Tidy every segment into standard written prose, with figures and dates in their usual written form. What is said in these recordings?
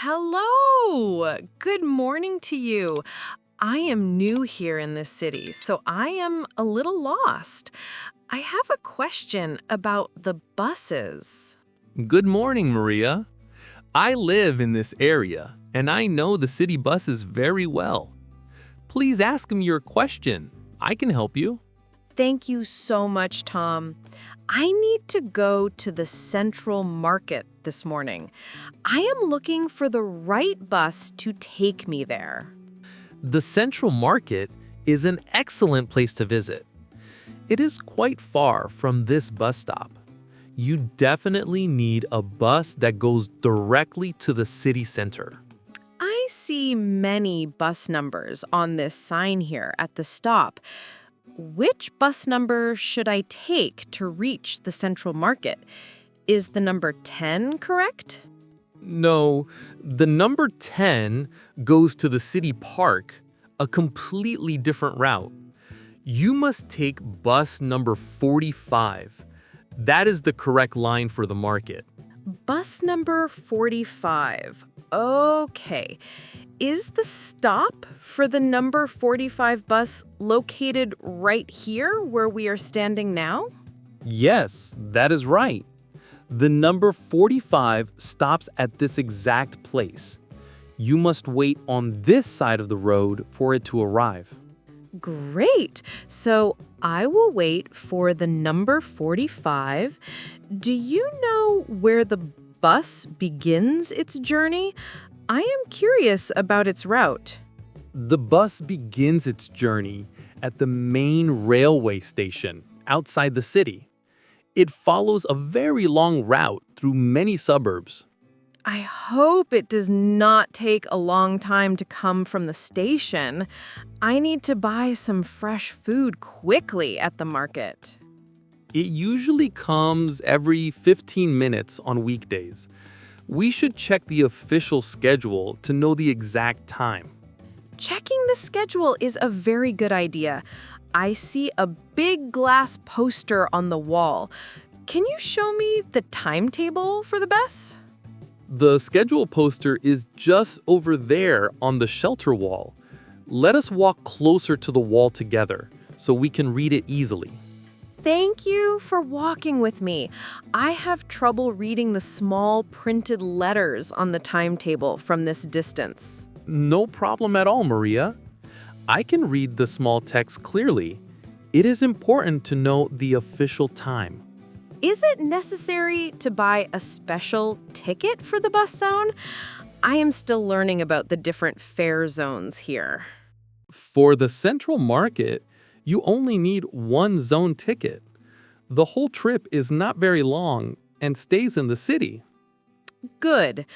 Hello! Good morning to you. I am new here in this city, so I am a little lost. I have a question about the buses. Good morning, Maria. I live in this area, and I know the city buses very well. Please ask me your question. I can help you. Thank you so much, Tom. I need to go to the Central Market this morning. I am looking for the right bus to take me there. The Central Market is an excellent place to visit. It is quite far from this bus stop. You definitely need a bus that goes directly to the city center. I see many bus numbers on this sign here at the stop. Which bus number should I take to reach the Central Market? Is the number 10 correct? No, the number 10 goes to the city park, a completely different route. You must take bus number 45. That is the correct line for the market. Bus number 45. Okay. Is the stop for the number 45 bus located right here where we are standing now? Yes, that is right. The number 45 stops at this exact place. You must wait on this side of the road for it to arrive. Great. So I will wait for the number 45. Do you know where the bus begins its journey? I am curious about its route. The bus begins its journey at the main railway station outside the city. It follows a very long route through many suburbs. I hope it does not take a long time to come from the station. I need to buy some fresh food quickly at the market. It usually comes every 15 minutes on weekdays. We should check the official schedule to know the exact time. Checking the schedule is a very good idea. I see a big glass poster on the wall. Can you show me the timetable for the bus? The schedule poster is just over there on the shelter wall. Let us walk closer to the wall together so we can read it easily. Thank you for walking with me. I have trouble reading the small printed letters on the timetable from this distance. No problem at all, Maria. I can read the small text clearly. It is important to know the official time. Is it necessary to buy a special ticket for the bus zone? I am still learning about the different fare zones here. For the Central Market, you only need one zone ticket. The whole trip is not very long and stays in the city. Good.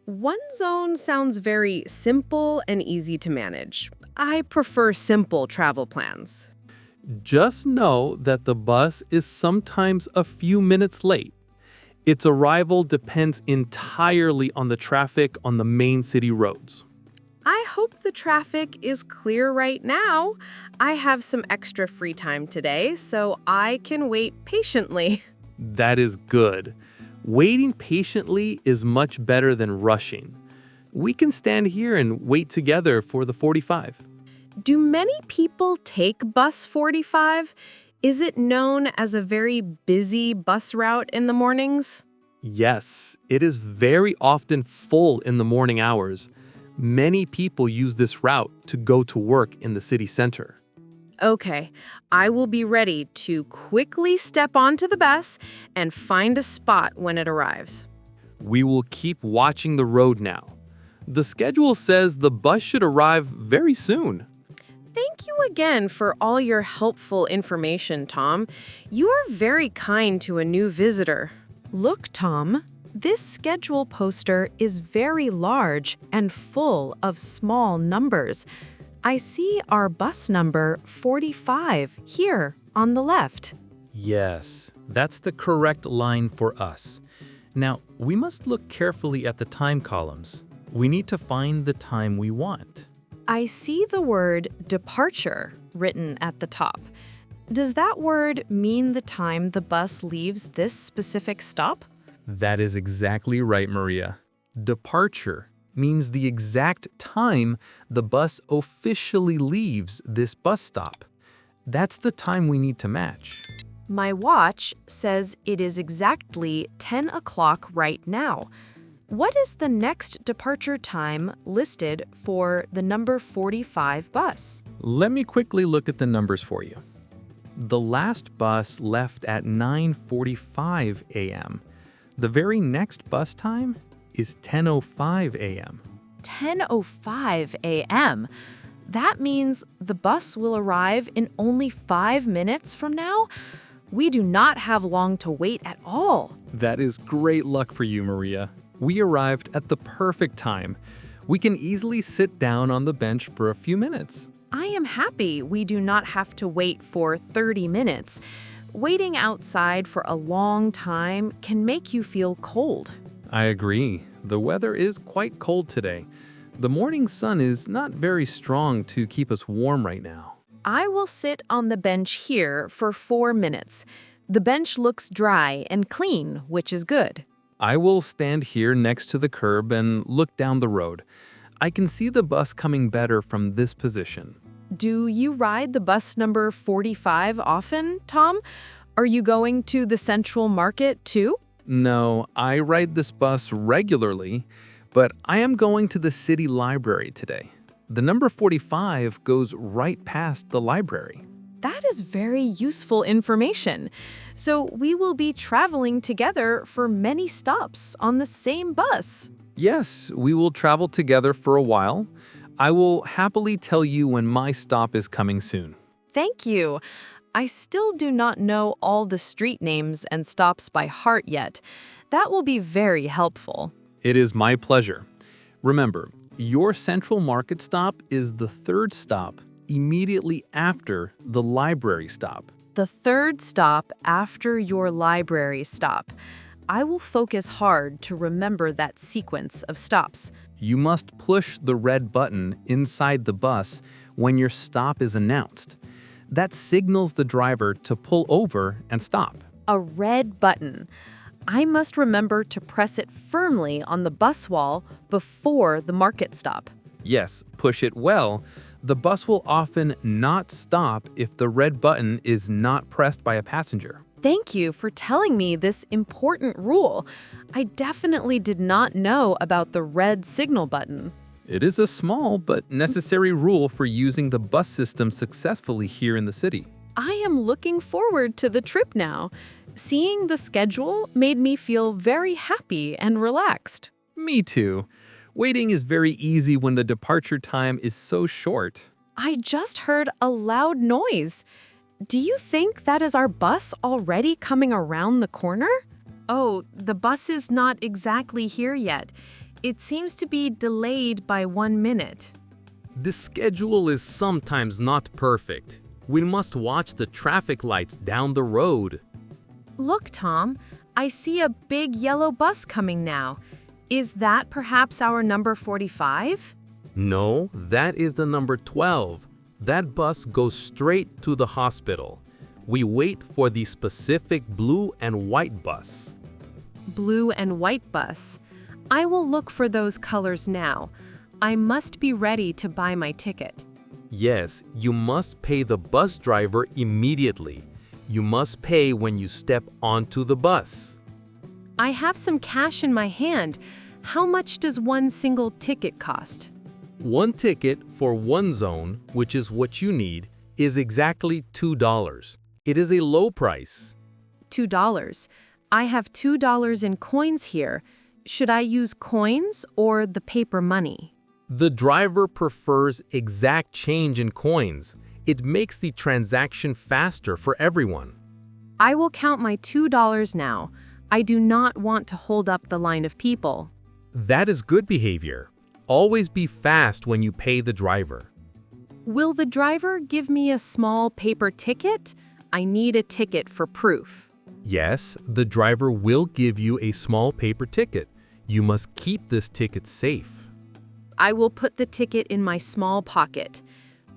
One zone sounds very simple and easy to manage. I prefer simple travel plans. Just know that the bus is sometimes a few minutes late. Its arrival depends entirely on the traffic on the main city roads. I hope the traffic is clear right now. I have some extra free time today, so I can wait patiently. That is good. Waiting patiently is much better than rushing. We can stand here and wait together for the 45. Do many people take bus 45? Is it known as a very busy bus route in the mornings? Yes, it is very often full in the morning hours. Many people use this route to go to work in the city center. Okay, I will be ready to quickly step onto the bus and find a spot when it arrives. We will keep watching the road now. The schedule says the bus should arrive very soon. Thank you again for all your helpful information, Tom. You are very kind to a new visitor. Look, Tom, this schedule poster is very large and full of small numbers. I see our bus number 45 here on the left. Yes, that's the correct line for us. Now, we must look carefully at the time columns. We need to find the time we want. I see the word departure written at the top. Does that word mean the time the bus leaves this specific stop? That is exactly right, Maria. Departure means the exact time the bus officially leaves this bus stop. That's the time we need to match. My watch says it is exactly 10 o'clock right now. What is the next departure time listed for the number 45 bus? Let me quickly look at the numbers for you. The last bus left at 9:45 a.m. The very next bus time is 10:05 a.m. 10:05 a.m. That means the bus will arrive in only 5 minutes from now? We do not have long to wait at all. That is great luck for you, Maria. We arrived at the perfect time. We can easily sit down on the bench for a few minutes. I am happy we do not have to wait for 30 minutes. Waiting outside for a long time can make you feel cold. I agree. The weather is quite cold today. The morning sun is not very strong to keep us warm right now. I will sit on the bench here for 4 minutes. The bench looks dry and clean, which is good. I will stand here next to the curb and look down the road. I can see the bus coming better from this position. Do you ride the bus number 45 often, Tom? Are you going to the Central Market too? No, I ride this bus regularly, but I am going to the city library today. The number 45 goes right past the library. That is very useful information. So we will be traveling together for many stops on the same bus. Yes, we will travel together for a while. I will happily tell you when my stop is coming soon. Thank you. I still do not know all the street names and stops by heart yet. That will be very helpful. It is my pleasure. Remember, your Central Market stop is the third stop immediately after the library stop. The third stop after your library stop. I will focus hard to remember that sequence of stops. You must push the red button inside the bus when your stop is announced. That signals the driver to pull over and stop. A red button. I must remember to press it firmly on the bus wall before the market stop. Yes, push it well. The bus will often not stop if the red button is not pressed by a passenger. Thank you for telling me this important rule. I definitely did not know about the red signal button. It is a small but necessary rule for using the bus system successfully here in the city. I am looking forward to the trip now. Seeing the schedule made me feel very happy and relaxed. Me too. Waiting is very easy when the departure time is so short. I just heard a loud noise. Do you think that is our bus already coming around the corner? Oh, the bus is not exactly here yet. It seems to be delayed by 1 minute. The schedule is sometimes not perfect. We must watch the traffic lights down the road. Look, Tom, I see a big yellow bus coming now. Is that perhaps our number 45? No, that is the number 12. That bus goes straight to the hospital. We wait for the specific blue and white bus. Blue and white bus. I will look for those colors now. I must be ready to buy my ticket. Yes, you must pay the bus driver immediately. You must pay when you step onto the bus. I have some cash in my hand. How much does one single ticket cost? One ticket for one zone, which is what you need, is exactly $2. It is a low price. $2. I have $2 in coins here. Should I use coins or the paper money? The driver prefers exact change in coins. It makes the transaction faster for everyone. I will count my $2 now. I do not want to hold up the line of people. That is good behavior. Always be fast when you pay the driver. Will the driver give me a small paper ticket? I need a ticket for proof. Yes, the driver will give you a small paper ticket. You must keep this ticket safe. I will put the ticket in my small pocket.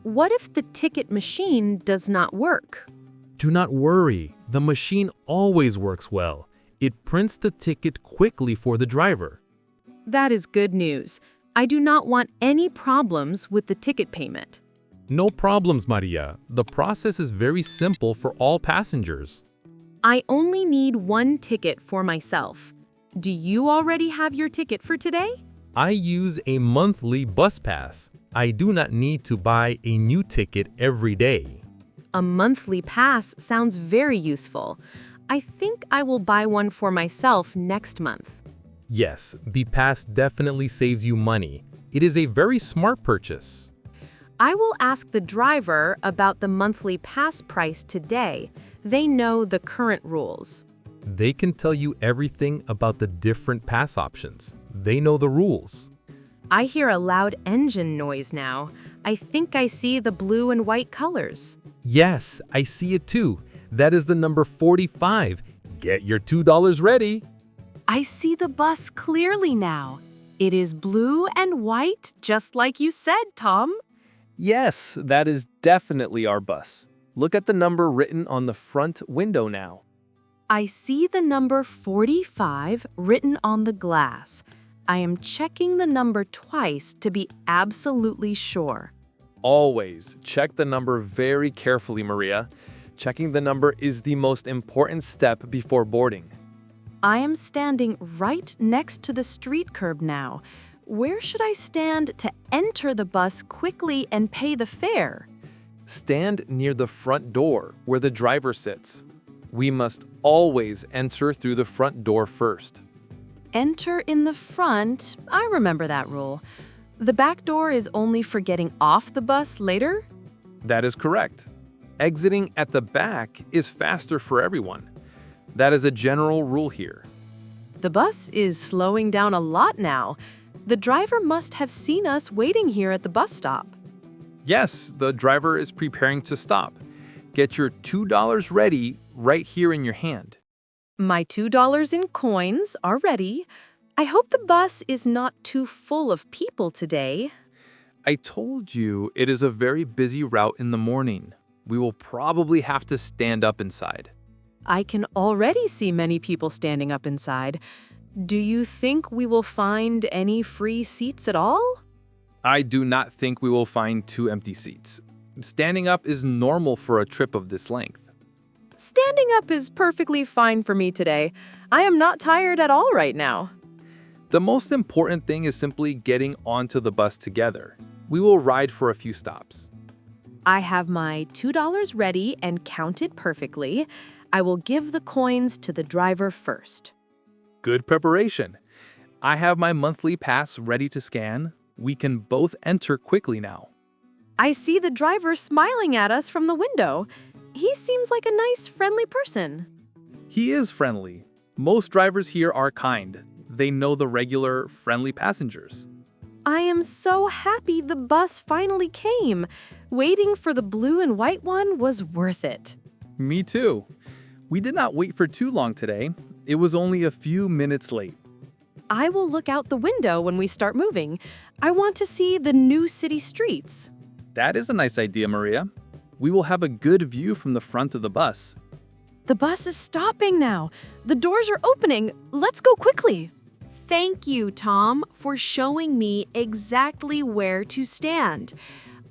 What if the ticket machine does not work? Do not worry. The machine always works well. It prints the ticket quickly for the driver. That is good news. I do not want any problems with the ticket payment. No problems, Maria. The process is very simple for all passengers. I only need one ticket for myself. Do you already have your ticket for today? I use a monthly bus pass. I do not need to buy a new ticket every day. A monthly pass sounds very useful. I think I will buy one for myself next month. Yes, the pass definitely saves you money. It is a very smart purchase. I will ask the driver about the monthly pass price today. They know the current rules. They can tell you everything about the different pass options. They know the rules. I hear a loud engine noise now. I think I see the blue and white colors. Yes, I see it too. That is the number 45. Get your $2 ready. I see the bus clearly now. It is blue and white, just like you said, Tom. Yes, that is definitely our bus. Look at the number written on the front window now. I see the number 45 written on the glass. I am checking the number twice to be absolutely sure. Always check the number very carefully, Maria. Checking the number is the most important step before boarding. I am standing right next to the street curb now. Where should I stand to enter the bus quickly and pay the fare? Stand near the front door where the driver sits. We must always enter through the front door first. Enter in the front. I remember that rule. The back door is only for getting off the bus later? That is correct. Exiting at the back is faster for everyone. That is a general rule here. The bus is slowing down a lot now. The driver must have seen us waiting here at the bus stop. Yes, the driver is preparing to stop. Get your $2 ready right here in your hand. My $2 in coins are ready. I hope the bus is not too full of people today. I told you it is a very busy route in the morning. We will probably have to stand up inside. I can already see many people standing up inside. Do you think we will find any free seats at all? I do not think we will find 2 empty seats. Standing up is normal for a trip of this length. Standing up is perfectly fine for me today. I am not tired at all right now. The most important thing is simply getting onto the bus together. We will ride for a few stops. I have my $2 ready and counted perfectly. I will give the coins to the driver first. Good preparation. I have my monthly pass ready to scan. We can both enter quickly now. I see the driver smiling at us from the window. He seems like a nice, friendly person. He is friendly. Most drivers here are kind. They know the regular, friendly passengers. I am so happy the bus finally came. Waiting for the blue and white one was worth it. Me too. We did not wait for too long today. It was only a few minutes late. I will look out the window when we start moving. I want to see the new city streets. That is a nice idea, Maria. We will have a good view from the front of the bus. The bus is stopping now. The doors are opening. Let's go quickly. Thank you, Tom, for showing me exactly where to stand.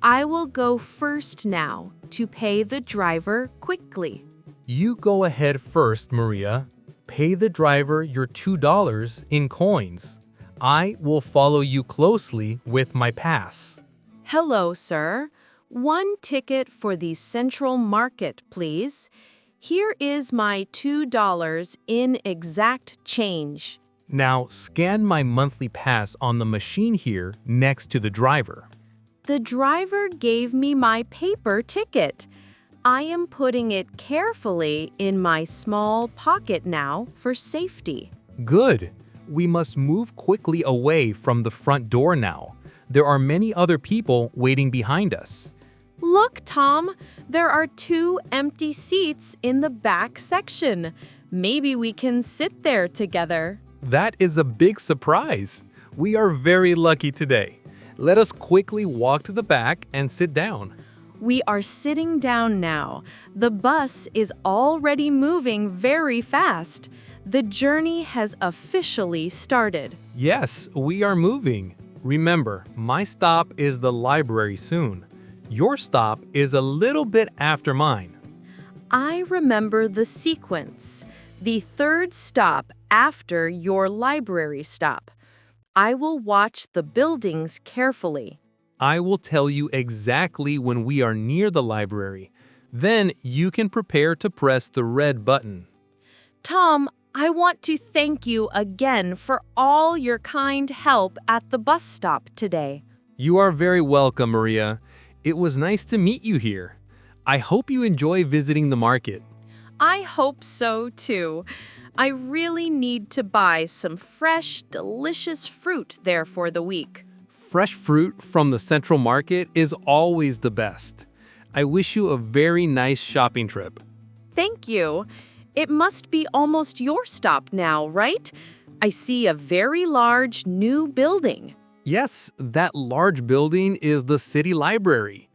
I will go first now to pay the driver quickly. You go ahead first, Maria. Pay the driver your $2 in coins. I will follow you closely with my pass. Hello, sir. One ticket for the Central Market, please. Here is my $2 in exact change. Now scan my monthly pass on the machine here next to the driver. The driver gave me my paper ticket. I am putting it carefully in my small pocket now for safety. Good. We must move quickly away from the front door now. There are many other people waiting behind us. Look, Tom, there are 2 empty seats in the back section. Maybe we can sit there together. That is a big surprise. We are very lucky today. Let us quickly walk to the back and sit down. We are sitting down now. The bus is already moving very fast. The journey has officially started. Yes, we are moving. Remember, my stop is the library soon. Your stop is a little bit after mine. I remember the sequence. The third stop after your library stop. I will watch the buildings carefully. I will tell you exactly when we are near the library. Then you can prepare to press the red button. Tom, I want to thank you again for all your kind help at the bus stop today. You are very welcome, Maria. It was nice to meet you here. I hope you enjoy visiting the market. I hope so too. I really need to buy some fresh, delicious fruit there for the week. Fresh fruit from the Central Market is always the best. I wish you a very nice shopping trip. Thank you. It must be almost your stop now, right? I see a very large new building. Yes, that large building is the city library.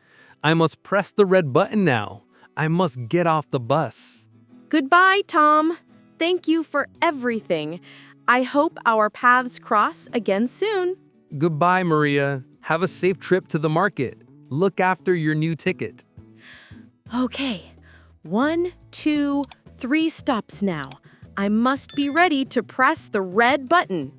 I must press the red button now. I must get off the bus. Goodbye, Tom. Thank you for everything. I hope our paths cross again soon. Goodbye, Maria. Have a safe trip to the market. Look after your new ticket. Okay, 1, 2, 3 stops now. I must be ready to press the red button.